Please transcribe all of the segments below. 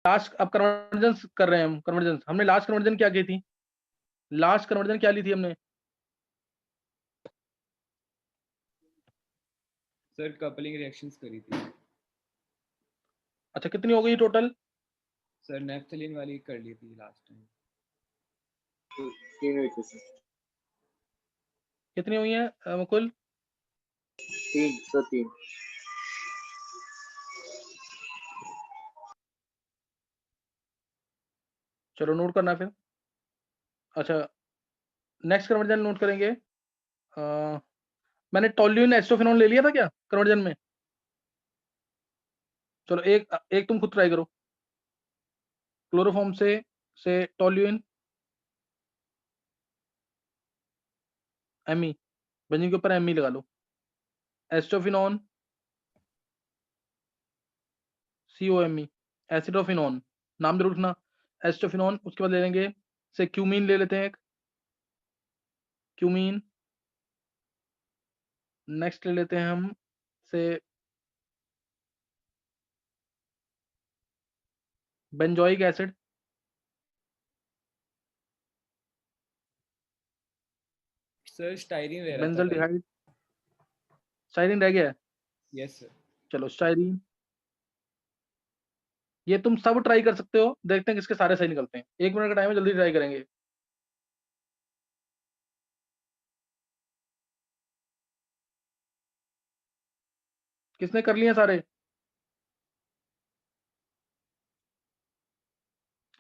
Last अब convergence कर रहे हैं हम, कन्वर्जेंस हमने लास्ट कन्वर्जन क्या की थी, लास्ट कन्वर्जन क्या ली थी हमने? सर कपलिंग रिएक्शंस करी थी। अच्छा कितनी हो गई टोटल? सर नेफ्थलीन वाली कर ली थी लास्ट टाइम। 3 हुई थी सर। कितनी हुई है मुकुल? 3 सर 3। चलो नोट करना फिर। अच्छा नेक्स्ट कन्वर्जन नोट करेंगे। मैंने टोल्यूइन एस्टोफिनोन ले लिया था क्या कन्वर्जन में? चलो एक तुम खुद ट्राई करो। क्लोरोफॉर्म से टोल्यूइन एमी, बेंजीन के ऊपर एमी लगा लो। एस्टोफिनोन COME, एसिडोफिनोन नाम जरूर रखना। एस्टोफिनोन, उसके बाद ले लेंगे से क्यूमीन ले लेते हैं एक, क्यूमीन। नेक्स्ट ले लेते हैं हम से बेंजोइक एसिड, सर स्टाइरिन रह रहा था बेंजल कल। डिहाइड, स्टाइरिन रह गया है। Yes sir. चलो स्टाइरिन, ये तुम सब ट्राई कर सकते हो, देखते हैं किसके सारे सही निकलते हैं। 1 मिनट का टाइम है, जल्दी ट्राई करेंगे। किसने कर लिए सारे?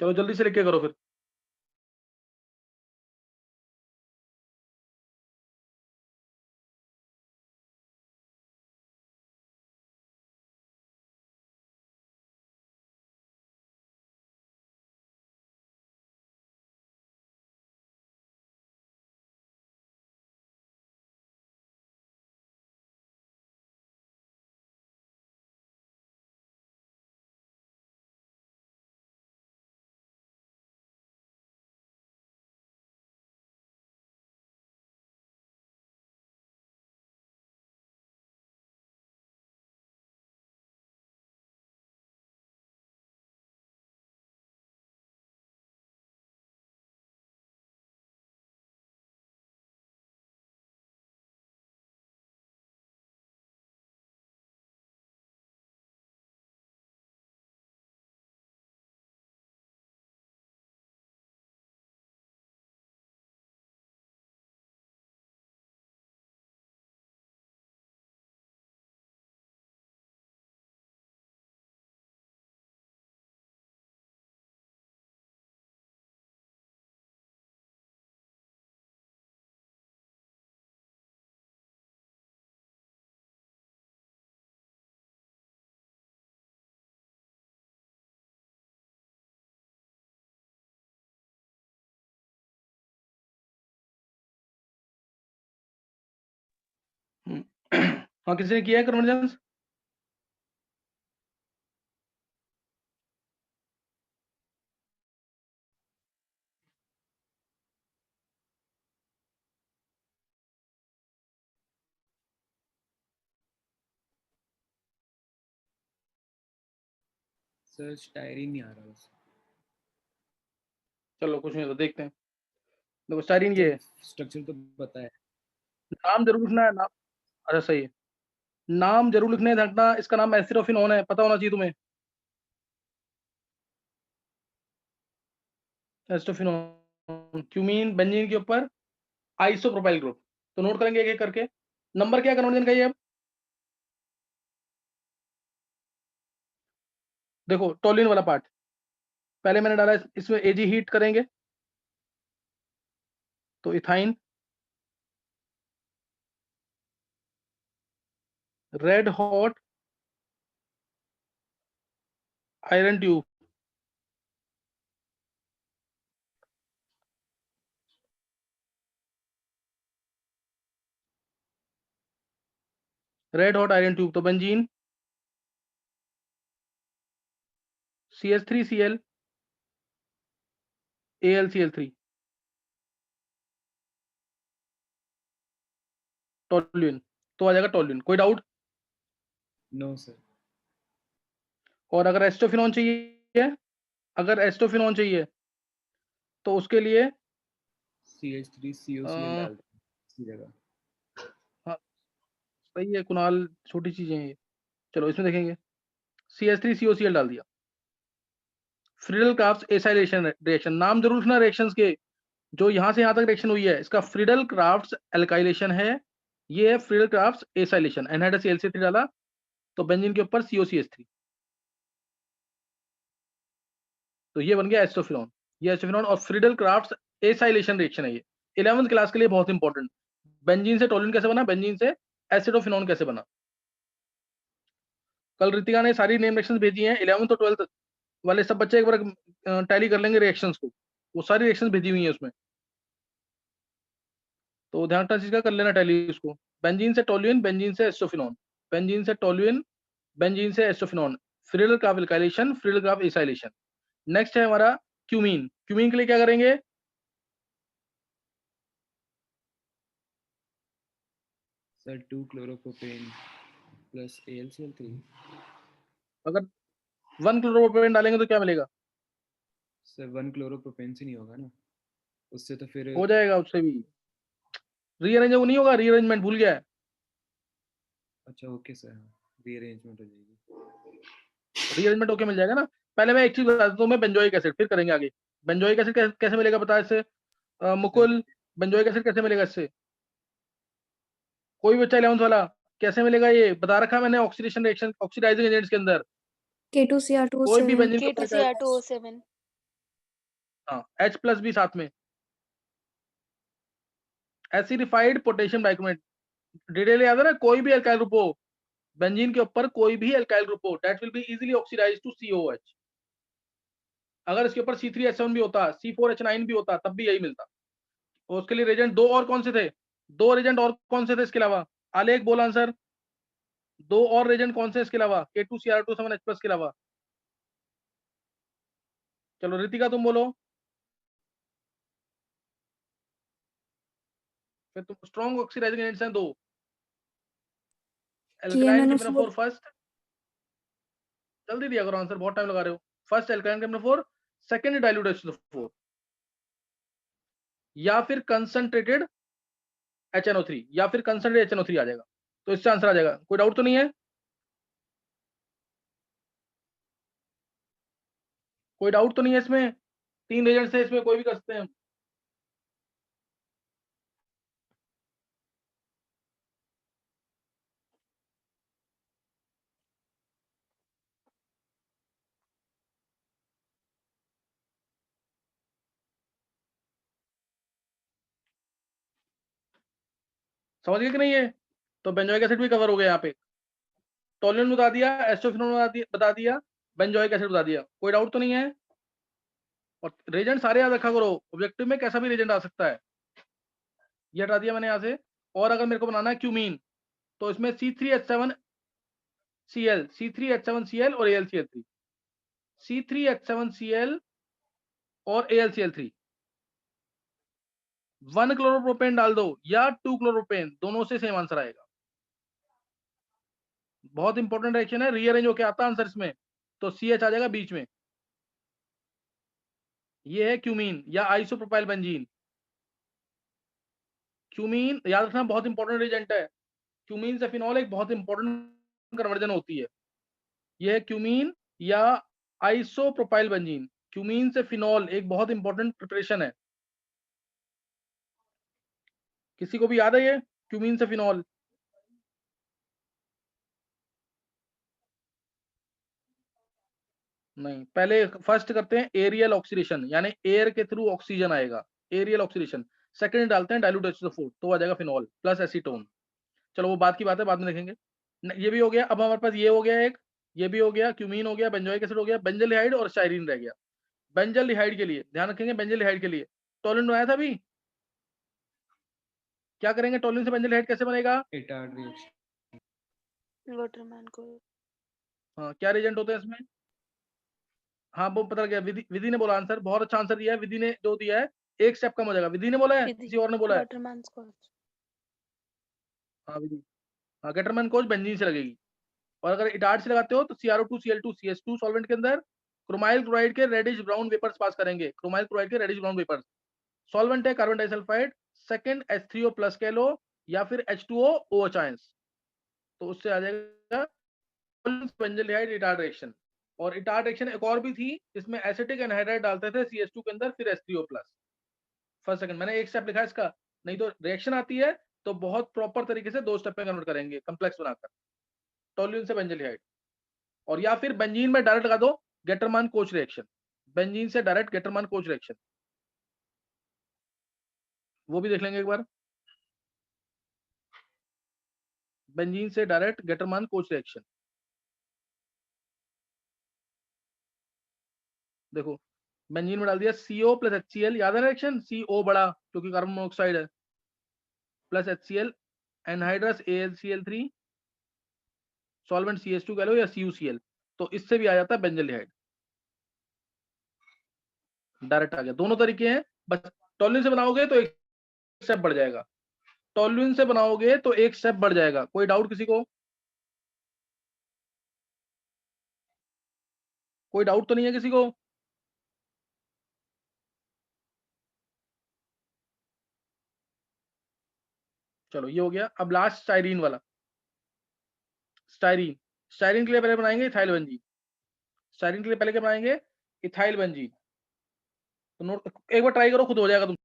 चलो जल्दी से लिख के करो फिर। हाँ किसी ने किया है कन्वर्जेंस? सर स्टाइरिन नहीं आ रहा बस। चलो कुछ नहीं, तो देखते हैं। देखो स्टाइरिन ये है, स्ट्रक्चर तो पता है। नाम जरूर लिखना है नाम। अच्छा सही है, नाम जरूर लिखने रखना। इसका नाम एसिडोफिनोन है, पता होना चाहिए तुम्हें। एसिडोफिनोन, क्यूमीन, बेंजीन के ऊपर आइसोप्रोपाइल ग्रुप। तो नोट करेंगे एक एक करके। नंबर क्या कन्वर्जन का ये? अब देखो टोलिन वाला पार्ट पहले मैंने डाला, इसमें एजी हीट करेंगे तो ethyne, red hot iron tube, red hot iron tube तो बेंजीन CH3Cl AlCl3, टोल्यूइन तो आ जाएगा टोल्यूइन। कोई डाउट? No sir. और अगर एस्टोफिनोन चाहिए अगर एस्टोफिनॉन चाहिए तो उसके लिए CH3COCl डाल दो इसी जगह। हाँ सही है कुणाल, छोटी चीजें हैं ये। चलो इसमें देखेंगे, CH3COCl डाल दिया। फ्रीडल क्राफ्ट एसाइलेशन रिएक्शन, नाम जरूर सुना रिएक्शंस के, जो यहां से यहां तक रिएक्शन हुई है इसका फ्रीडल क्राफ्ट एल्काइलेशन है। ये है Friedel Crafts acylation, anhydrous ClCl3 डाला तो बेंजीन के ऊपर COCH3, तो ये बन गया एस्टोफिनॉन। ये एस्टोफिनॉन और फ्रीडल क्राफ्ट एसाइलेशन रिएक्शन है ये 11th क्लास के लिए बहुत इंपॉर्टेंट। बेंजीन से टोल्यूइन कैसे बना, बेंजीन से एसिडोफिनॉन कैसे बना। कल रितिका ने सारी नेम रिएक्शंस भेजी हैं, 11th और 12th वाले सब बच्चे एक बार टैली कर लेंगे रिएक्शंस को, वो सारी रिएक्शंस भेजी हुई हैं उसमें, तो ध्यान रखना चीज का, कर लेना टैली उसको। बेंजीन से टोल्यूइन, बेंजीन से एस्टोफिनॉन, बेंजीन से टोल्यूइन, बेंजीन से acetophenone, Friedel Crafts alkylation, Friedel Crafts acylation. Next है हमारा क्यूमीन। क्यूमीन के लिए क्या करेंगे, सर 2-chloropropan plus AlCl3। अगर 1 क्लोरोप्रोपेन डालेंगे तो क्या मिलेगा, सर 1-chloropropan से नहीं होगा ना, उससे तो फिर हो जाएगा उससे भी। रीअरेंज नहीं होगा, रीअरेंजमेंट भूल गया है। अच्छा ओके सर, हाँ रीअरेंजमेंट हो जाएगी। रीअरेंजमेंट होके मिल जाएगा ना। पहले मैं एक चीज बता देता हूँ, मैं बेंजोइक एसिड, फिर करेंगे आगे। बेंजोइक एसिड कैसे मिलेगा पता है इससे, सर मुकुल, बेंजोइक एसिड कैसे मिलेगा इससे, कोई बच्चा 11th वाला, कैसे मिलेगा ये बता रखा है मैंने, ऑक्सीडेशन रिएक्शन ऑक्सीडाइजिंग एजेंट्स के अंदर कोई भी K2Cr2O7 बेंजीन के ऊपर K2Cr2O7 हाँ H+ भी साथ में, एसिडिफाइड पोटेशियम डाइक्रोमेट। डिटेल याद है ना, कोई भी अल्काइल ग्रुप हो बेंजीन के ऊपर, कोई भी अल्काइल ग्रुप हो, that will be easily oxidised to COH। अगर इसके ऊपर C3H7 भी होता, C4H9 भी होता, तब भी यही मिलता। और उसके लिए रेजेंट दो और कौन से थे, दो रेजेंट और कौन से थे इसके अलावा, आलेख बोल आंसर, दो और रेजेंट कौन से इसके अलावा, K2Cr2 7H+ के अलावा। चलो रितिका तुम बोलो, फिर तुम, स्ट्रॉन्ग ऑक्सीडाइजिंग एजेंट्स हैं दो, एल्कलाइन KMnO4 KMnO4 फर्स्ट, जल्दी दिया करो आंसर, बहुत टाइम लगा रहे हो। First alkaline KMnO4, second dilute H2O4, या फिर कंसंट्रेटेड HNO3, या फिर कंसंट्रेटेड HNO3 आ जाएगा, तो इससे आंसर आ जाएगा। कोई डाउट तो नहीं है, कोई डाउट तो नहीं है इसमें, तीन रेजेंट्स है इसमें, कोई भी कर सकते हैं हम। समझ गए कि नहीं है, तो बेंजोइक एसिड भी कवर हो गया यहाँ पे, टोल्यूइन बता दिया, एस्टोफिनोन बता दिया, बेंजोइक एसिड बता दिया, कोई डाउट तो नहीं है। और रेजेंट सारे याद रखा करो, ऑब्जेक्टिव में कैसा भी रेजेंट आ सकता है, ये हटा दिया मैंने यहाँ से। और अगर मेरे को बनाना है क्यूमीन, तो इसमें C3H7Cl, C3H7Cl और AlCl3, C3H7Cl और AlCl3, 1 क्लोरोप्रोपेन डाल दो या 2 क्लोरोपेन, दोनों से सेम आंसर आएगा। बहुत इंपॉर्टेंट रिएक्शन है, रीअरेंज होके आता आंसर इसमें, तो CH आ जाएगा बीच में। ये है क्यूमीन या आइसोप्रोपाइल बेंजीन। क्यूमीन याद रखना बहुत इंपॉर्टेंट एजेंट है, क्यूमीन से फिनॉल एक बहुत इंपॉर्टेंट कन्वर्जन होती है। यह है क्यूमीन या आइसोप्रोपाइल बेंजीन, क्यूमीन से फिनॉल एक बहुत इंपॉर्टेंट प्रिपरेशन है। किसी को भी याद है ये क्यूमीन से फिनॉल, नहीं, पहले फर्स्ट करते हैं एरियल ऑक्सीडेशन, यानी एयर के थ्रू ऑक्सीजन आएगा, एरियल ऑक्सीडेशन। सेकंड डालते हैं डाइल्यूट H2O4, तो आ जाएगा फिनॉल प्लस एसीटोन। चलो वो बात की बात है, बाद में देखेंगे। ये भी हो गया, अब हमारे पास ये हो गया एक, ये भी हो गया, क्यूमीन हो गया, बेंजोइक एसिड हो गया, बेंजल्डिहाइड और स्टाइरीन रह गया। बेंजल्डिहाइड के लिए ध्यान रखेंगे, बेंजल्डिहाइड के लिए टोल्यूइन बनाया था अभी, क्या करेंगे, टोल्यूइन से बेंजल्डिहाइड कैसे बनेगा, एटार्ड रिएक्शन। वाटरमैन को हाँ क्या रिएजेंट होते हैं इसमें, हाँ वो पता गया, विधि विधि ने बोला आंसर, बहुत अच्छा आंसर दिया है विधि ने, जो दिया है एक स्टेप कम हो जाएगा। विधि ने बोला है, किसी और ने बोला है, वाटरमैन स्कॉच हाँ विधि, हाँ गेटरमैन कोच बेंजीन से लगेगी। और अगर इटार्ड से लगाते हो तो CrO2 Cl2 CH2 सॉल्वेंट के अंदर क्रोमाइल क्लोराइड के रेडिश ब्राउन वेपर्स पास करेंगे, क्रोमाइल क्लोराइड के रेडिश ब्राउन वेपर्स। सॉल्वेंट है carbon disulphide, second H3O plus कह लो या फिर H2O OH आयंस, तो उससे आ जाएगा बेंजल्डिहाइड रिटार्ड रिएक्शन। और रिटार्ड रिएक्शन एक और भी थी, इसमें एसिटिक एनहाइड्राइड डालते थे CH2 के अंदर, फिर H3O प्लस। फर्स्ट सेकंड मैंने एक स्टेप लिखा है इसका, नहीं तो रिएक्शन आती है तो बहुत प्रॉपर तरीके से 2 स्टेप में कन्वर्ट करेंगे कम्प्लेक्स बनाकर, टोल्यूइन से बेंजल्डिहाइड। और या फिर बेंजीन में डायरेक्ट लगा दो गेटरमान कोच रिएक्शन, बेंजीन से डायरेक्ट गेटरमान कोच रिएक्शन, वो भी देख लेंगे एक बार। बेंजीन से डायरेक्ट गेटरमान कोच रिएक्शन, देखो बेंजीन में डाल दिया CO प्लस HCl, याद है रिएक्शन, CO बड़ा क्योंकि कार्बन मोनोऑक्साइड है, plus HCl anhydrous AlCl3, solvent CH2 कह लो या CuCl, तो इससे भी आ जाता है बेंजल्डिहाइड, डायरेक्ट आ गया। दोनों तरीके हैं, बस टॉल्यूइन से बनाओगे तो एक स्टेप बढ़ जाएगा, टॉल्यूइन से बनाओगे तो एक स्टेप बढ़ जाएगा। कोई डाउट किसी को? कोई डाउट तो नहीं है किसी को? चलो ये हो गया। अब लास्ट स्टाइरीन वाला, स्टाइरीन। स्टाइरीन के लिए पहले बनाएंगे इथाइल बेंजीन, स्टाइरीन के लिए पहले क्या बनाएंगे? Ethyl benzene. तो नोट एक बार ट्राई करो, खुद हो जाएगा तुम।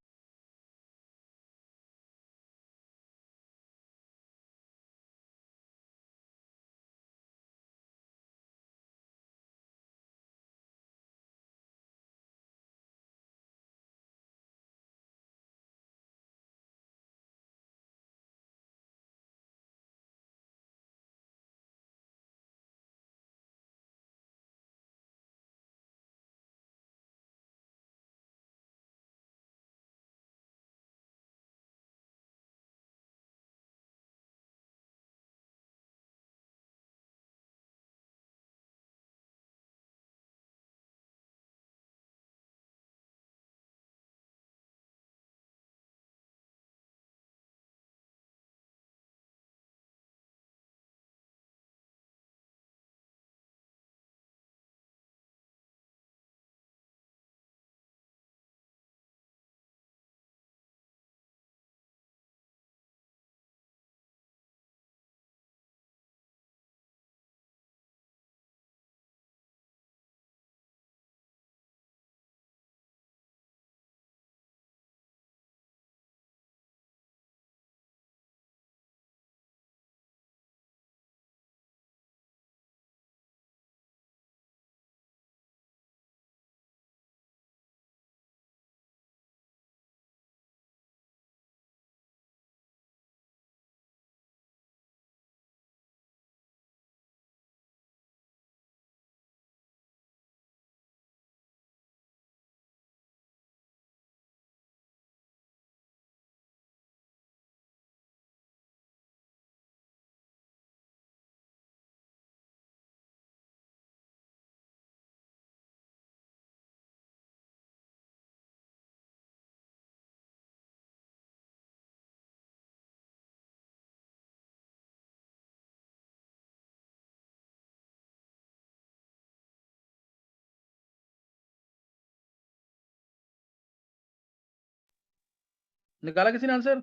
निकाला किसी ने answer?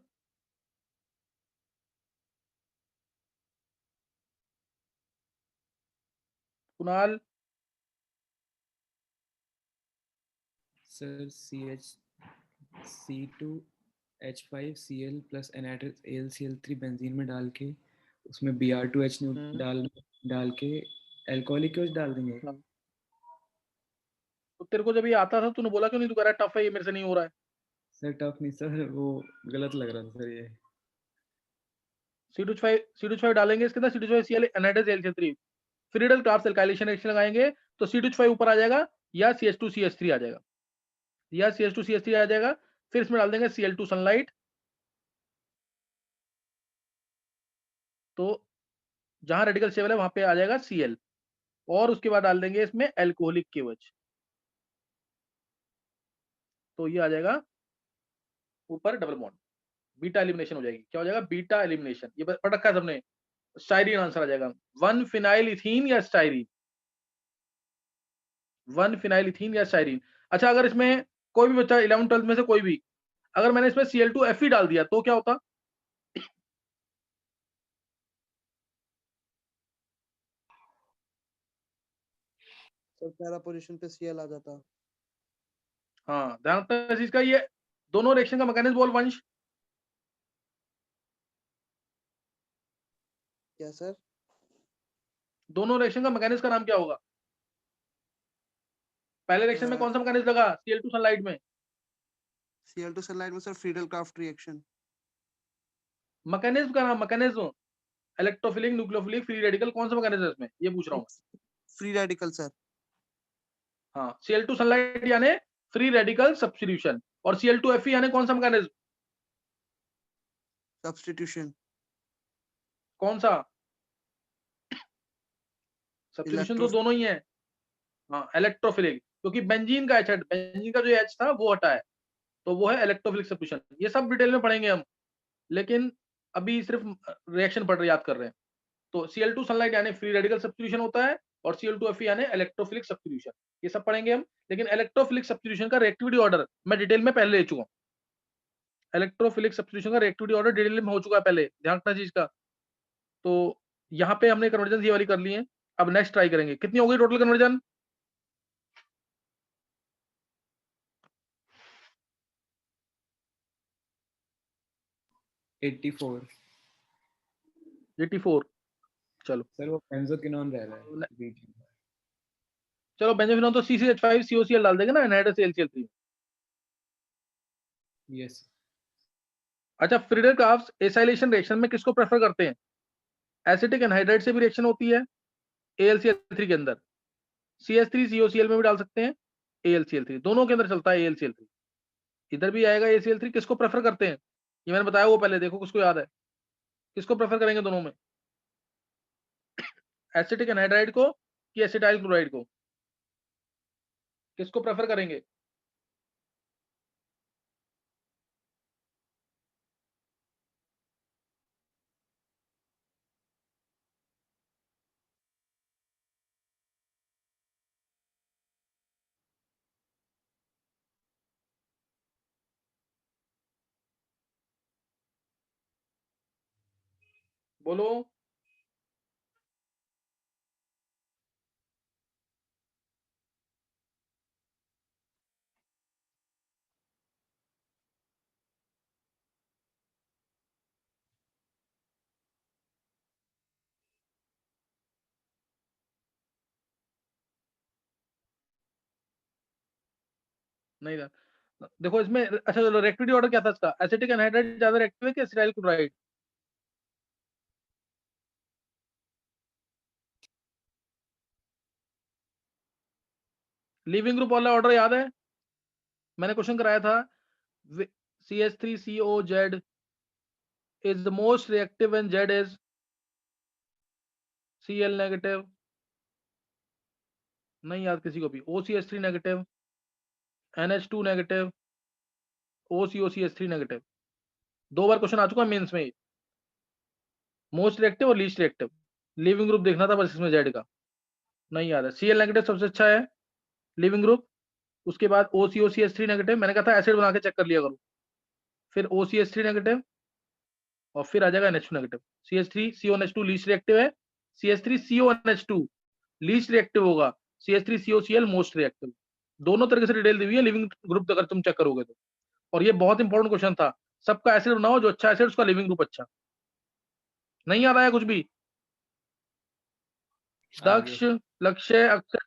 Kunal? Sir CH2H5Cl plus anhydrous AlCl3 benzene में डाल के उसमें Br2H डाल के अल्कोहलिक क्यों डाल देंगे? तो तेरे को जब ये आता था तूने बोला क्यों नहीं? तू कह रहा टफ है ये, मेरे से नहीं हो रहा है। सर टफ नहीं सर, वो गलत लग रहा था सर ये। C2H5 डालेंगे इसके अंदर, C2H5Cl एनाइड्रस AlCl3, Friedel class alkylation reaction लगाएंगे तो C2H5 ऊपर आ जाएगा या CH2CH3 आ जाएगा, या CH2CH3 आ जाएगा। फिर इसमें डाल देंगे Cl2 सनलाइट, तो जहां रेडिकल स्टेबल है वहां पे आ जाएगा Cl, और उसके बाद डाल देंगे इसमें एल्कोहलिक KOH, तो ये आ जाएगा ऊपर डबल बॉन्ड, बीटा एलिमिनेशन हो जाएगी। क्या हो जाएगा? Beta elimination. ये पढ़ रखा है सबने? स्टाइरीन आंसर आ जाएगा, 1 फिनाइल इथीन या स्टाइरीन, 1 फिनाइल इथीन या स्टाइरीन। अच्छा, अगर इसमें कोई भी बच्चा 11 12 में से कोई भी, अगर मैंने इसमें Cl2Fe डाल दिया तो क्या होता? सर पहला पोजीशन पे Cl आ जाता। हाँ, ध्यान रखना इस चीज का। ये दोनों रिएक्शन का मैकेनिज्म बोल वंश। क्या सर? दोनों रिएक्शन का मैकेनिज्म का नाम क्या होगा? पहले रिएक्शन में कौन सा मैकेनिज्म लगा Cl2 सनलाइट में? Cl2 सनलाइट में sir Friedel craft reaction. Mechanism का नाम, mechanism, electrophilic, nucleophilic, free radical, कौन सा मैकेनिज्म है इसमें, ये पूछ रहा हूँ। Free radical sir. हाँ, Cl2 सनलाइट यानी फ्री रेडिकल सब्स्टिट्यूशन, और Cl2Fe यानी कौन सा मैकेनिज्म? सब्स्टिट्यूशन। कौन सा? सब्स्टिट्यूशन तो दोनों ही है। हाँ, इलेक्ट्रोफिलिक, क्योंकि बेंजीन का H, बेंजीन का जो H था वो हटा है, तो वो है इलेक्ट्रोफिलिक सब्स्टिट्यूशन। ये सब डिटेल में पढ़ेंगे हम, लेकिन अभी सिर्फ रिएक्शन पढ़ याद कर रहे हैं। तो Cl2 सनलाइट यानी फ्री रेडिकल सब्स्टिट्यूशन होता है, और Cl2Fe यानी इलेक्ट्रोफिलिक सब्स्टिट्यूशन। ये सब पढ़ेंगे हम, लेकिन इलेक्ट्रोफिलिक सब्स्टिट्यूशन का रिएक्टिविटी ऑर्डर मैं डिटेल में पहले ले चुका हूँ। इलेक्ट्रोफिलिक सब्स्टिट्यूशन का रिएक्टिविटी ऑर्डर डिटेल में हो चुका है पहले, ध्यान रखना चीज का। तो यहाँ पे हमने कन्वर्जन ये वाली कर ली है। अब नेक्स्ट ट्राई करेंगे। कितनी हो गई टोटल कन्वर्जन? Eighty four 84। चलो सर वो बेंजोक्विनोन रह रहा है बीच में। चलो, बेंजोफिनोन तो CCH5COCl डाल देंगे ना, एनहाइड्रस AlCl3। यस अच्छा, फ्रीडल क्राफ्ट एसाइलेशन रिएक्शन में किसको प्रेफर करते हैं? एसिटिक एनहाइड्राइड से भी रिएक्शन होती है AlCl3 के अंदर, CH3COCl में भी डाल सकते हैं, AlCl3 दोनों के अंदर चलता है AlCl3। इधर भी आएगा AlCl3। किसको प्रेफर करते हैं? ये मैंने बताया वो पहले, देखो किसको याद है। किसको प्रेफर करेंगे दोनों में? एसिटिक एनहाइड्राइड को कि एसिटाइल क्लोराइड को? किसको प्रेफर करेंगे? बोलो। नहीं था। देखो इसमें, अच्छा चलो, रिएक्टिविटी ऑर्डर क्या था इसका? एसिटिक एनहाइड्राइड ज्यादा रिएक्टिव है कि एसिटाइल क्लोराइड? लीविंग ग्रुप वाला ऑर्डर याद है? मैंने क्वेश्चन कराया था। CH3COZ is the most reactive when Z is Cl negative. नहीं याद किसी को भी? OCH3 negative, NH2 negative, OCOCH3 negative. 2 बार क्वेश्चन आ चुका है मेंस में। मोस्ट रिएक्टिव और लीस्ट रिएक्टिव, लिविंग ग्रुप देखना था बस इसमें जेड का। नहीं याद है। Cl नेगेटिव सबसे अच्छा है लिविंग ग्रुप, उसके बाद OCOCH3 नेगेटिव। मैंने कहा था एसिड बना के चेक कर लिया करो। फिर OCH3 नेगेटिव, और फिर आ जाएगा NH2 negative. CH3CONH2 least reactive है, CH3CONH2 लीस्ट रिएक्टिव होगा, CH3COCl मोस्ट रिएक्टिव। दोनों तरीके से डिटेल दी हुई है लिविंग ग्रुप अगर तुम चेक करोगे तो। और ये बहुत इंपॉर्टेंट क्वेश्चन था। सबका एसिड बनाओ, जो अच्छा एसिड उसका लिविंग ग्रुप अच्छा। नहीं याद आया कुछ भी? दक्ष, लक्ष्य, अक्षय,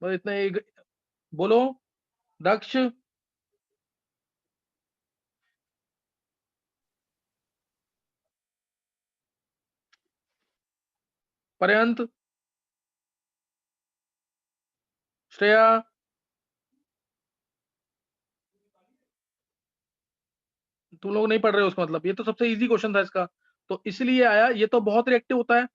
बस इतना ही। बोलो। दक्ष, पर्यंत, श्रेया, तुम लोग नहीं पढ़ रहे हो उसका मतलब। ये तो सबसे इजी क्वेश्चन था इसका, तो इसलिए आया। ये तो बहुत रिएक्टिव होता है,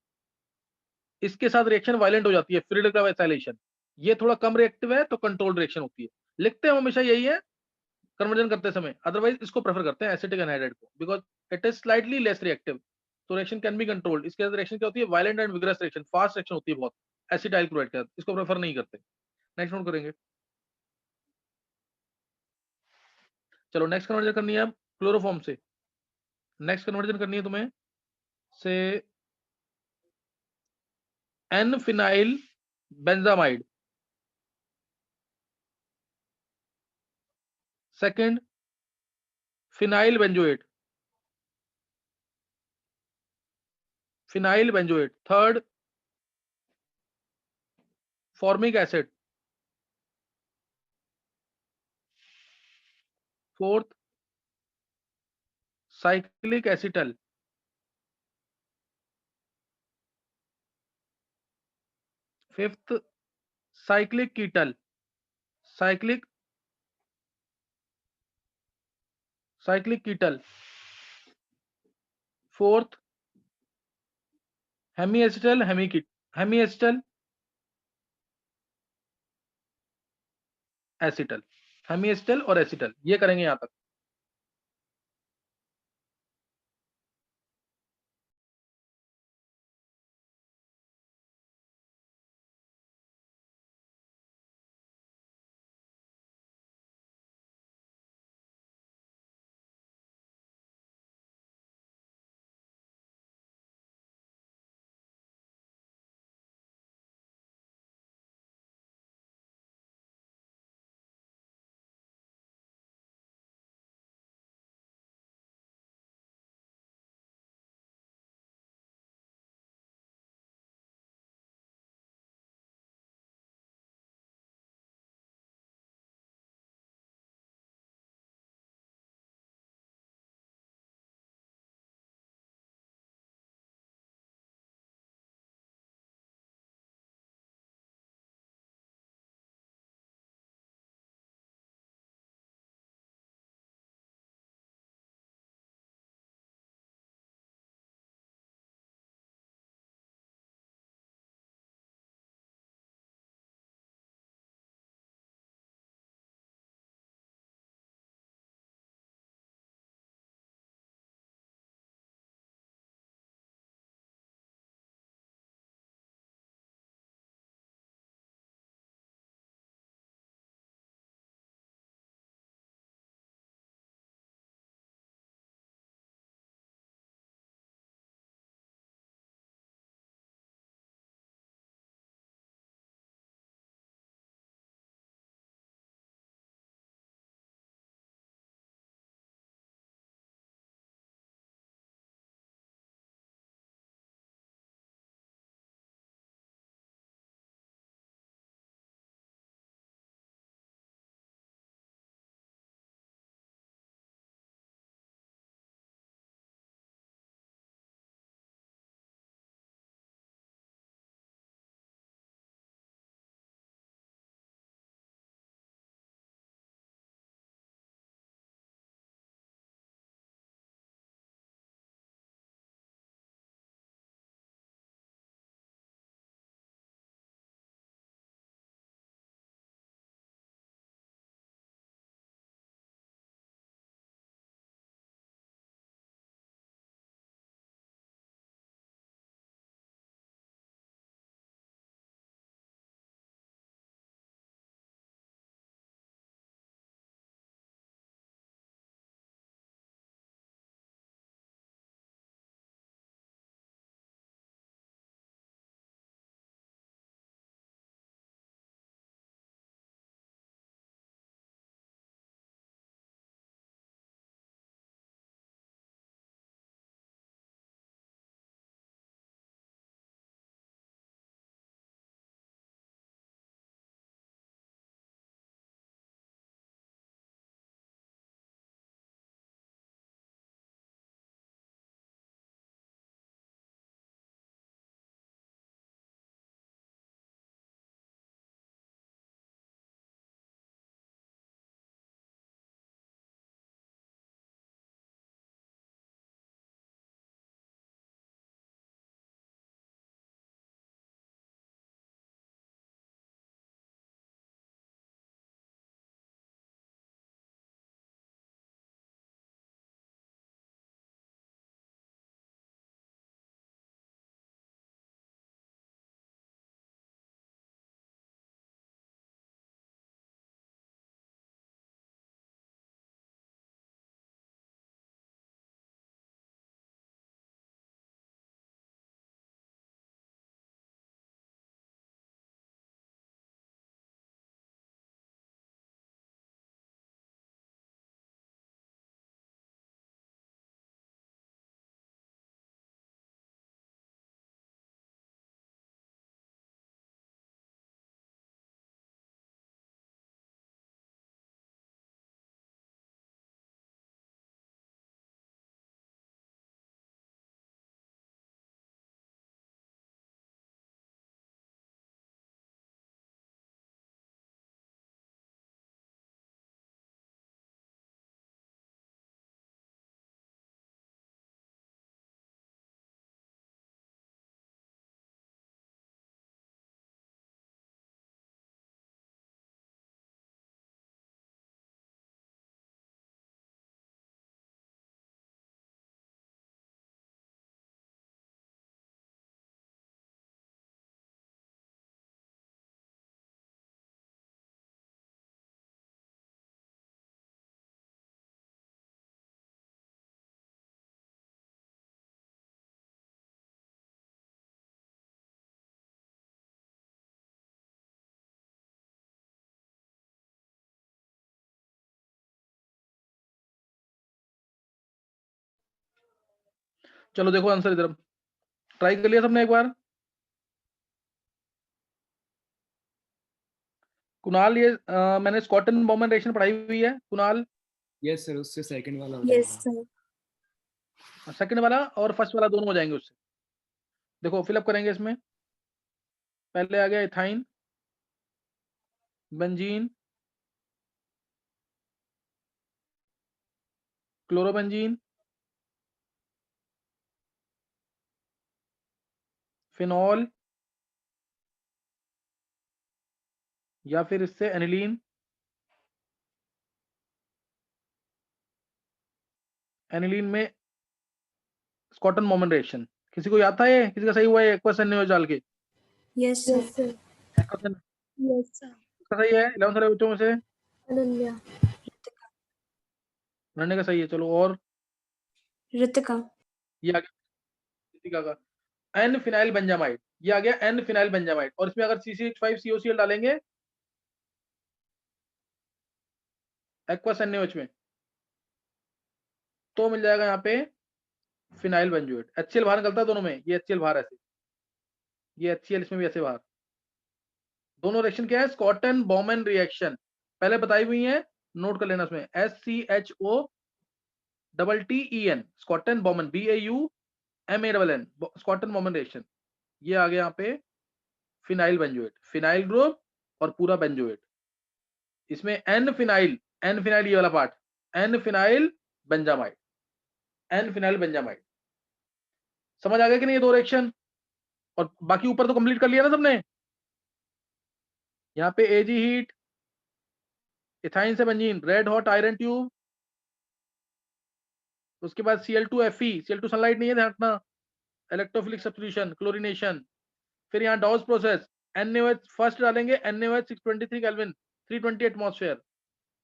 इसके साथ रिएक्शन वायलेंट हो जाती है, फ्रीडल का एसाइलेशन। ये थोड़ा कम रिएक्टिव है तो कंट्रोल्ड रिएक्शन होती है। लिखते हैं हमेशा यही है कन्वर्जन करते समय, अदरवाइज इसको प्रेफर करते हैं एसिटिक एनहाइड्राइड को, because it is slightly less reactive. तो रिएक्शन कैन बी कंट्रोल्ड। इसके अंदर रिएक्शन क्या होती है? Violent and vigorous reaction, fast reaction होती है बहुत एसिटाइल क्लोराइड के साथ, इसको प्रेफर नहीं करते। नेक्स्ट नोट करेंगे। चलो नेक्स्ट कन्वर्जन करनी है अब क्लोरोफॉर्म से। नेक्स्ट कन्वर्जन करनी है तुम्हें से N phenyl benzamide, second phenyl benzoate, phenyl benzoate, third formic acid, fourth cyclic acetal, fifth cyclic ketal, cyclic ketal, fourth hemi acetal, hemi acetal acetal, hemi acetal और acetal, ये करेंगे यहां तक। चलो देखो आंसर इधर, ट्राई कर लिया सबने एक बार? कुणाल, ये मैंने स्कॉटन बॉमन रिएक्शन पढ़ाई हुई है कुणाल? यस सर, उससे सेकंड वाला हो यस जाएगा। सर। सेकंड वाला और फर्स्ट वाला दोनों हो जाएंगे उससे। देखो फिलअप करेंगे इसमें, पहले आ गया इथाइन, बेंजीन, क्लोरोबेंजीन, फिनॉल, या फिर इससे एनिलीन, एनिलीन में स्कॉटन बॉमन रिएक्शन। किसी को याद था ये? किसी का सही हुआ है? क्वेश्चन नहीं डाल के yes sir. Question yes sir. सही है 11 सारे बच्चों में से? अनन्या। नन्हे का सही है। चलो और ऋतिका। ये आ गया ऋतिका का एन फिनाइल बेंजामाइड, ये आ गया एन फिनाइल बेंजामाइड। और इसमें अगर CCH5COCl डालेंगे एक्वस NaOH में तो मिल जाएगा यहाँ पे फिनाइल बेंजोएट। HCl बाहर निकलता है दोनों में, ये HCl बाहर ऐसे, ये HCl इसमें भी ऐसे बाहर। दोनों रिएक्शन क्या है? स्कॉटन बॉमन रिएक्शन, पहले बताई हुई है, नोट कर लेना उसमें, SCHOTTEN स्कॉटन Bowman, BAUMANN स्कॉटन Baumann reaction. ये आ गया यहाँ पे फिनाइल बेंजोएट, फिनाइल ग्रुप और पूरा बेंजोएट। इसमें एन फिनाइल ये वाला part, N phenyl benzamide, N phenyl benzamide. समझ आ गया कि नहीं ये दो रिएक्शन? और बाकी ऊपर तो कंप्लीट कर लिया ना सबने? यहाँ पे AG हीट, इथाइन से benzene, red hot iron tube, उसके बाद Cl2Fe, Cl2 सनलाइट नहीं है, ध्यान रखना, इलेक्ट्रोफिलिक सब्स्टिट्यूशन, क्लोरीनेशन। फिर यहाँ डॉस प्रोसेस, NaOH फर्स्ट डालेंगे, NaOH 623 केल्विन 320 एटमॉस्फेयर,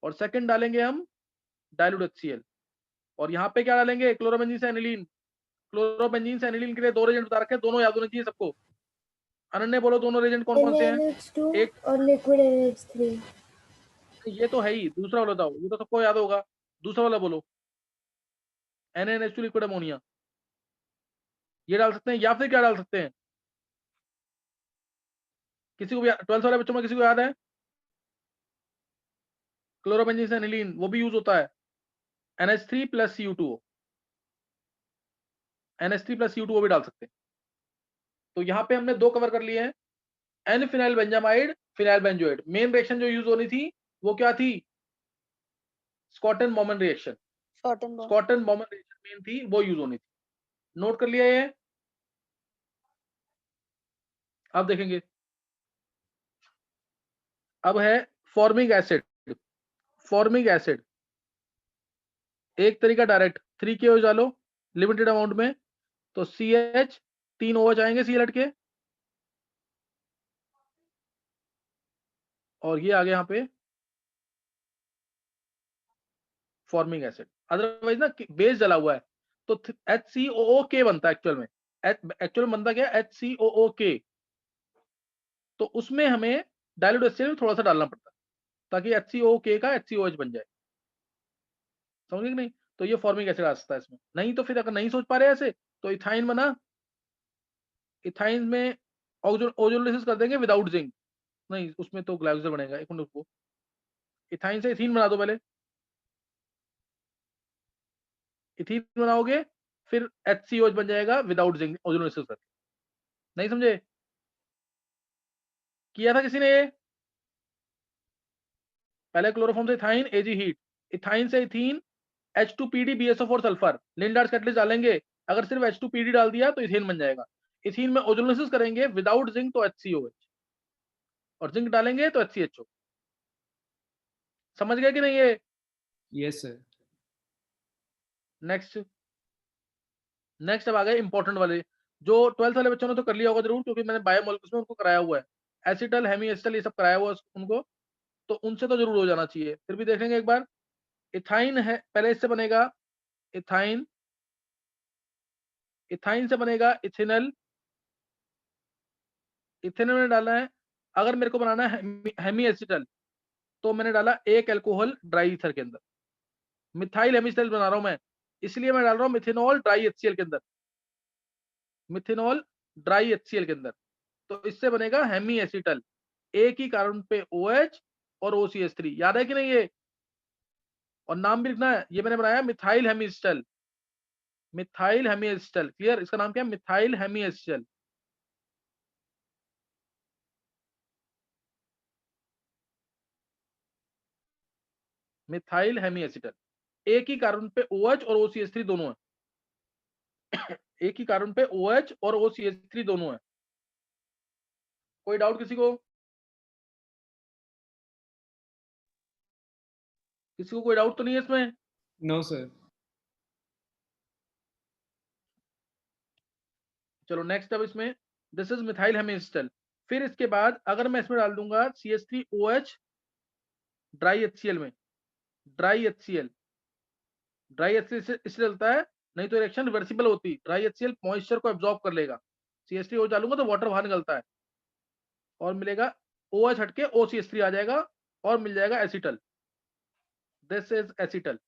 और सेकंड डालेंगे हम डाइल्यूट HCl। और यहाँ पे क्या डालेंगे? क्लोरोबेंजीन से एनिलीन। क्लोरोबेंजीन से एनिलीन के लिए दो रेजेंट बता रखे हैं, दोनों याद होने चाहिए सबको। अनन्या बोलो दोनों रेजेंट कौन कौन से हैं? NaNH2 एक और लिक्विड NH3। ये तो है ही, दूसरा वाला बताओ, ये तो सबको याद होगा। दूसरा वाला बोलो, NaNH2 लिक्विड अमोनिया, ये डाल सकते हैं या फिर क्या डाल सकते हैं? किसी को भी 12th वाले बच्चों में किसी को याद है? क्लोरोबेंजीन से एनिलीन वो भी यूज होता है, NH3 plus CO2, NH3 plus CO2 वो भी डाल सकते हैं। तो यहाँ पे हमने दो कवर कर लिए हैं, N phenyl benzamide, phenyl benzoate. Main reaction जो यूज होनी थी वो क्या थी? Schotten Baumann reaction, Schotten Baumann reaction main थी, वो यूज होनी थी। नोट कर लिया ये? अब देखेंगे, अब है फॉर्मिक एसिड। फॉर्मिक एसिड एक तरीका डायरेक्ट 3KOH डालो लिमिटेड अमाउंट में, तो CH 3 OH आएंगे Cl हट के, और ये आ गया यहाँ पे फॉर्मिक एसिड। अदरवाइज ना बेस जला हुआ है तो HCOOK बनता है एक्चुअल में। एक्चुअल में बनता क्या है? HCOOK। तो उसमें हमें डाइल्यूट HCl थोड़ा सा डालना पड़ता है ताकि HCOK का HCOH बन जाए। समझ गए कि नहीं? तो ये फॉर्मिक एसिड आ सकता है इसमें। नहीं तो फिर अगर नहीं सोच पा रहे ऐसे तो इथाइन बना, इथाइन में ओजोलिसिस कर देंगे विदाउट जिंक। नहीं उसमें तो ग्लाइकोजल बनेगा, एक मिनट रुको, इथाइन से इथीन बना दो पहले, इथीन बनाओगे फिर HCOH बन जाएगा विदाउट जिंक ओजोलिसिस करके। नहीं समझे? किया था किसी ने ये? पहले क्लोरोफॉर्म से इथाइन, AG हीट, इथाइन से ethene, H2PD BSO4 sulphur, Lindlar's catalyst डालेंगे। अगर सिर्फ H2PD डाल दिया तो इथेन बन जाएगा। इथीन में ओजोलिसिस करेंगे विदाउट जिंक तो HCOH, और जिंक डालेंगे तो HCHO। समझ गए कि नहीं ये? Yes sir. नेक्स्ट अब आ गए इंपॉर्टेंट वाले, जो 12th वाले बच्चों ने तो कर लिया होगा जरूर, क्योंकि मैंने बायोमोलिक्यूल्स में उनको कराया हुआ है, एसिटल, हेमी एसिटल, ये सब कराया हुआ है उनको, तो उनसे तो जरूर हो जाना चाहिए। फिर भी देखेंगे एक बार। इथाइन है, पहले इससे बनेगा इथाइन, इथाइन से बनेगा इथेनल, इथेनल में डालना है। अगर मेरे को बनाना है हेमी एसिटल तो मैंने डाला एक अल्कोहल ड्राई ईथर के अंदर, मिथाइल हेमिसिटल बना रहा हूं मैं, इसलिए मैं डाल रहा हूं मिथेनॉल ड्राई HCl के अंदर। मिथेनॉल ड्राई HCl के अंदर, तो इससे बनेगा हेमी एसिटल, एक ही कार्बन पे OH और OCH3, याद है कि नहीं ये? और नाम भी लिखना है, ये मैंने बनाया मिथाइल हेमीएसिटल, मिथाइल हेमीएसिटल, क्लियर? इसका नाम क्या है? मिथाइल हेमीएसिटल। मिथाइल हेमीएसिटल, एक ही कार्बन पे OH और OCH3 दोनों है एक ही कार्बन पे OH और OCH3 दोनों है। कोई डाउट किसी को? किसी को कोई डाउट तो नहीं है इसमें? No sir. चलो नेक्स्ट, अब इसमें दिस इज मिथाइल हेमीएसिटल। फिर इसके बाद अगर मैं इसमें डाल दूंगा CH3OH ड्राई HCl में, ड्राई HCl, ड्राई HCl इसलिए डलता है, नहीं तो रिएक्शन रिवर्सिबल होती। ड्राई HCl मॉइस्चर को एब्जॉर्ब कर लेगा, CH3OH डालूंगा तो वाटर बाहर निकलता है और मिलेगा OH हटके OCH3 आ जाएगा और मिल जाएगा acetal. This is acetal,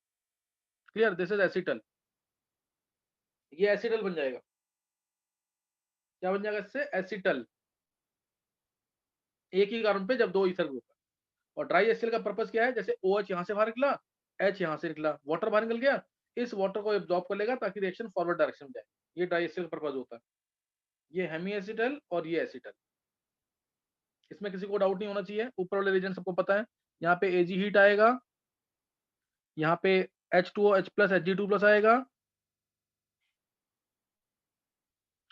clear? This is acetal, ये एसिटल बन जाएगा। क्या बन जाएगा इससे? एसिटल, एक ही कार्बन पे जब दो ईथर ग्रुप है। और ड्राई HCl का पर्पस क्या है? जैसे OH यहां से बाहर निकला, H यहां से निकला, वाटर बाहर निकल गया, इस वाटर को एब्जॉर्ब कर लेगा ताकि रिएक्शन फॉरवर्ड डायरेक्शन में जाए। ये ड्राई HCl का पर्पस होता है। ये हेमी एसिटल और ये एसिटल। इसमें किसी को डाउट नहीं होना चाहिए, ऊपर वाले रीजन सबको पता है। यहाँ पे Ag हीट आएगा, यहाँ पे H2OH प्लस Hg2 आएगा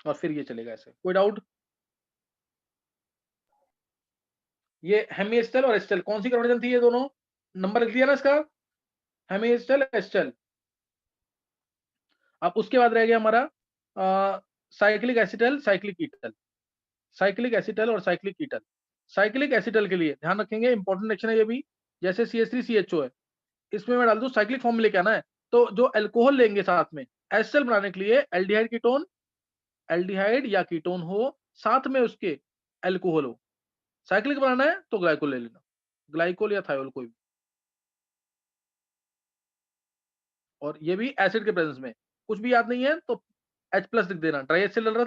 और फिर ये चलेगा ऐसे। कोई डाउट? ये हेमी एसिटल और एसिटल कौन सी कन्वर्जन थी? ये दोनों नंबर लिख दिया ना इसका, हेमी एसिटल एसिटल। अब उसके बाद रह गया हमारा cyclic acetal, cyclic ketal, cyclic acetal और साइक्लिक कीटल। साइक्लिक एसिटल के लिए ध्यान रखेंगे, इंपॉर्टेंट रिएक्शन है ये भी। जैसे CH3CHO है, इसमें मैं डाल दूं साइक्लिक फॉर्म में लेके आना है, तो जो अल्कोहल लेंगे साथ में एसिटल बनाने के लिए, एल्डिहाइड कीटोन, एल्डिहाइड या कीटोन हो, साथ में उसके अल्कोहल हो। साइक्लिक बनाना है तो ग्लाइकोल ले लेना, ग्लाइकोल या थायोल कोई भी। और ये भी एसिड के प्रेजेंस में। कुछ भी याद नहीं है तो H+ लिख देना, ड्राई एसिड डल रहा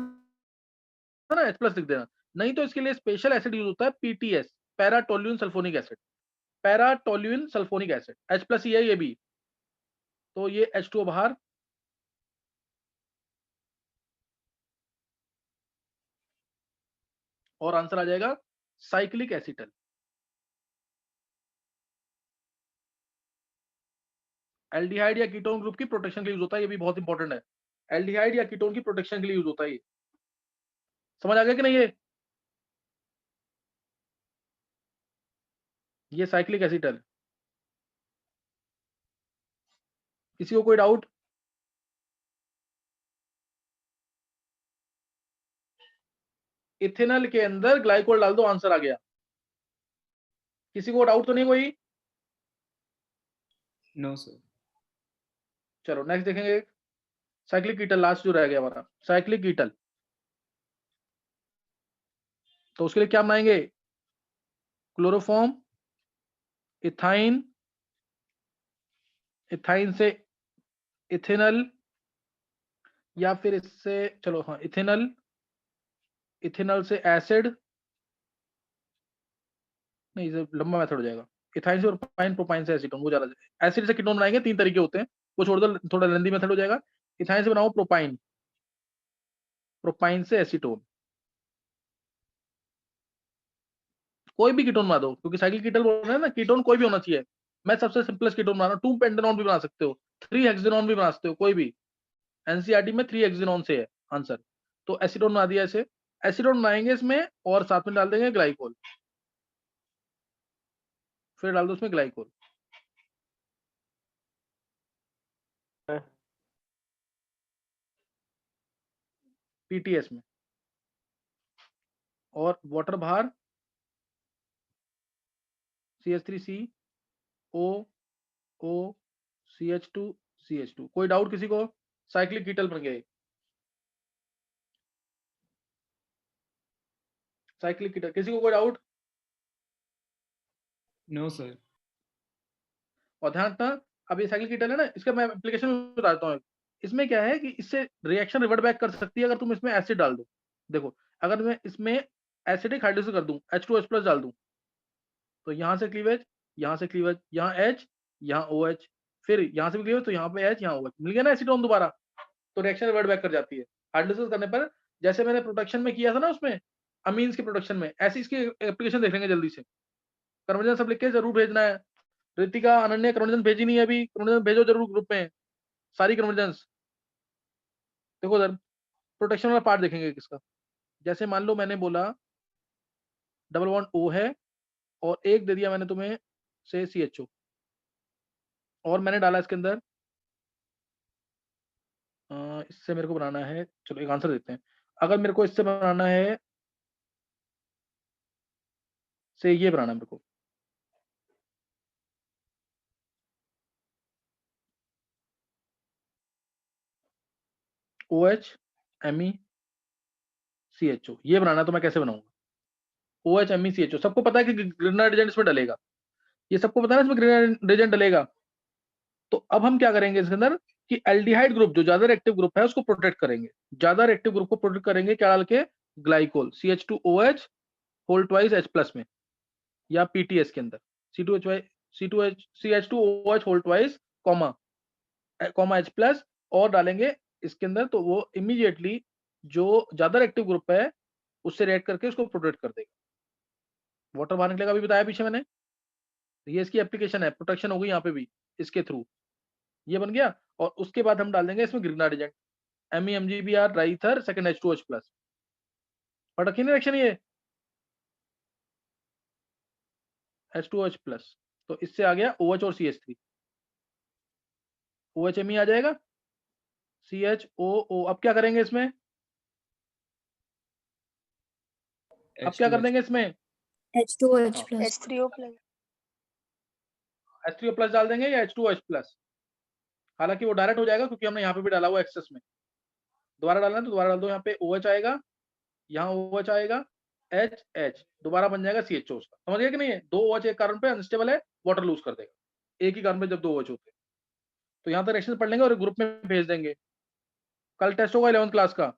था ना, H+ लिख देना। नहीं तो इसके लिए स्पेशल एसिड यूज होता है, PTS, para toluene sulphonic acid, para toluene sulphonic acid, H+ ही है ये भी। तो ये H2O बाहर, और आंसर आ जाएगा साइक्लिक एसिटल। एल्डिहाइड या कीटोन ग्रुप की प्रोटेक्शन के लिए यूज होता है, ये भी बहुत इंपॉर्टेंट है। एल्डिहाइड या कीटोन की प्रोटेक्शन के लिए यूज होता है ये। समझ आ गया कि नहीं ये साइक्लिक एसिटल। किसी को कोई डाउट? इथेनॉल के अंदर ग्लाइकोल डाल दो, आंसर आ गया। किसी को डाउट तो नहीं कोई? No sir. चलो नेक्स्ट देखेंगे, साइक्लिक कीटल, लास्ट जो रह गया हमारा साइक्लिक कीटल। तो उसके लिए क्या बनाएंगे? क्लोरोफॉर्म, इथाइन, इथाइन से इथेनॉल, या फिर इससे, चलो हाँ इथेनॉल, इथेनॉल से एसिड, नहीं ये लंबा मेथड हो जाएगा। इथाइन से प्रोपाइन, प्रोपाइन से एसीटोन, वो ज्यादा। एसिड से कीटोन बनाएंगे, 3 तरीके होते हैं, वो छोड़ दो, थोड़ा लेंदी मेथड हो जाएगा। इथाइन से बनाओ प्रोपाइन, प्रोपाइन से एसीटोन, कोई भी कीटोन बना दो, क्योंकि साइक्लिक कीटल बोल रहे हैं ना, कीटोन कोई भी होना चाहिए। मैं सबसे सिंपलेस्ट कीटोन बना रहा हूँ, 2 पेंटेनॉन भी बना सकते हो, 3 हेक्सेनॉन भी बना सकते हो, कोई भी। एनसीईआरटी में 3 हेक्सेनॉन से है आंसर। तो एसीटोन बना दिया ऐसे, एसीटोन बनाएंगे इसमें और साथ में डाल देंगे ग्लाइकोल, फिर डाल दो उसमें ग्लाइकोल। PTS में, और वाटर बाहर, CH3COO CH2CH2। कोई डाउट किसी को? साइक्लिक कीटल बन गए, साइक्लिक कीटल। किसी को कोई डाउट? No sir. और ध्यान रखना, अब ये साइक्लिक कीटल है ना, इसका मैं एप्लीकेशन बताता हूँ। इसमें क्या है कि इससे रिएक्शन रिवर्ट बैक कर सकती है अगर तुम इसमें एसिड डाल दो। देखो अगर मैं इसमें एसिडिक हाइड्रोलिसिस कर दूं, H2H+ डाल दूं, तो यहाँ से क्लीवेज, यहाँ से क्लीवेज, यहाँ H, यहाँ OH, फिर यहाँ से भी क्लीवेज, तो यहाँ पे H, यहाँ OH, मिल गया ना एसीटोन दोबारा, तो रिएक्शन रिवर्ट बैक कर जाती है। हाइड्रोलिसिस करने पर जैसे मैंने प्रोटेक्शन में किया था ना उसमें अमीन्स के प्रोटेक्शन में, ऐसी इसकी एप्लीकेशन देखेंगे जल्दी से। कन्वर्जन सब लिख के जरूर भेजना है। रितिका, अनन्या कन्वर्जन भेजी नहीं है अभी, कन्वर्जन भेजो जरूर ग्रुप में, सारी कन्वर्जन्स। देखो उधर प्रोटेक्शन वाला पार्ट देखेंगे किसका। जैसे मान लो मैंने बोला डबल बॉन्ड O है और एक दे दिया मैंने तुम्हें से CHO, और मैंने डाला इसके अंदर इससे मेरे को बनाना है, चलो एक आंसर देते हैं। अगर मेरे को इससे बनाना है से ये बनाना है मेरे को, OH Me CHO ये बनाना है, तो मैं कैसे बनाऊंगा? OH Me CHO सबको पता है कि ग्रेनाइट एजेंट इसमें डलेगा, ये सबको पता है ना इसमें ग्रेनाइट एजेंट डलेगा। तो अब हम क्या करेंगे इसके अंदर कि एल्डिहाइड ग्रुप जो ज्यादा रिएक्टिव ग्रुप है उसको प्रोटेक्ट करेंगे। ज्यादा रिएक्टिव ग्रुप को प्रोटेक्ट करेंगे क्या डाल के? Glycol CH2OH whole twice H+ में, या PTS के अंदर CH2OH whole twice comma H+, और डालेंगे इसके अंदर, तो वो इमीडिएटली जो ज्यादा रिएक्टिव ग्रुप है उससे रिएक्ट करके उसको प्रोटेक्ट कर देगा। वाटर बाहर निकलेगा, अभी बताया पीछे मैंने। ये इसकी एप्लीकेशन है, प्रोटेक्शन होगी यहाँ पे भी इसके थ्रू, ये बन गया। और उसके बाद हम डाल देंगे इसमें Grignard agent MEMGBr dry ether second H2H+। पढ़ रखी ना रिएक्शन ये H2OH+, तो इससे आ गया OH और CH3, OHMe आ जाएगा, CHOO। अब क्या करेंगे इसमें? अब क्या कर देंगे इसमें? H2OH+. H3O plus. H3O+ डाल देंगे या H2OH+? हालांकि वो डायरेक्ट हो जाएगा क्योंकि हमने यहाँ पे भी डाला हुआ एक्सेस में। दोबारा डालना है तो दोबारा डाल दो, यहाँ पे OH आएगा, यहाँ OH आएगा, H दोबारा बन जाएगा CHO उसका। समझ गए कि नहीं? है 2 OH एक कार्बन पे अनस्टेबल है, वाटर लूज कर देगा एक ही कार्बन पे जब 2 OH होते हैं। तो यहाँ तक रिएक्शन पढ़ लेंगे और ग्रुप में भेज देंगे। कल टेस्ट होगा 11th क्लास का।